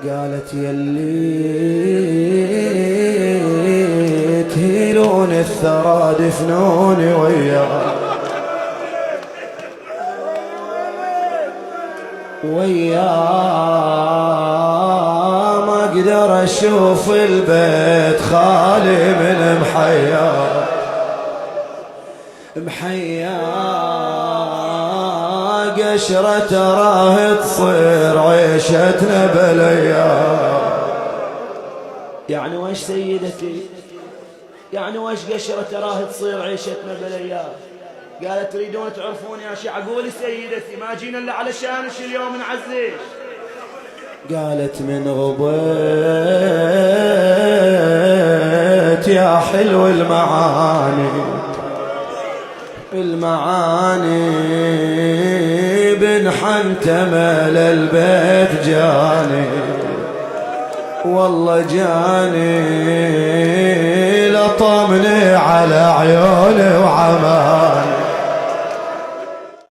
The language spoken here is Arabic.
قالت يلي تهيلون الثرى دفنوني وياه ما اقدر اشوف البيت خالي من محيا قشرة تراه تصير عيشتنا بليا. يعني وش سيدتي؟ يعني وش قشرة تراه تصير عيشتنا بليا؟ قالت تريدون تعرفون يا شيعة؟ قولي سيدتي، ما جينا الا علشانش اليوم نعزيش. قالت من غبيت يا حلو المعاني بنحنتمل البيت جاني والله جاني لطمني على عيوني وعماني.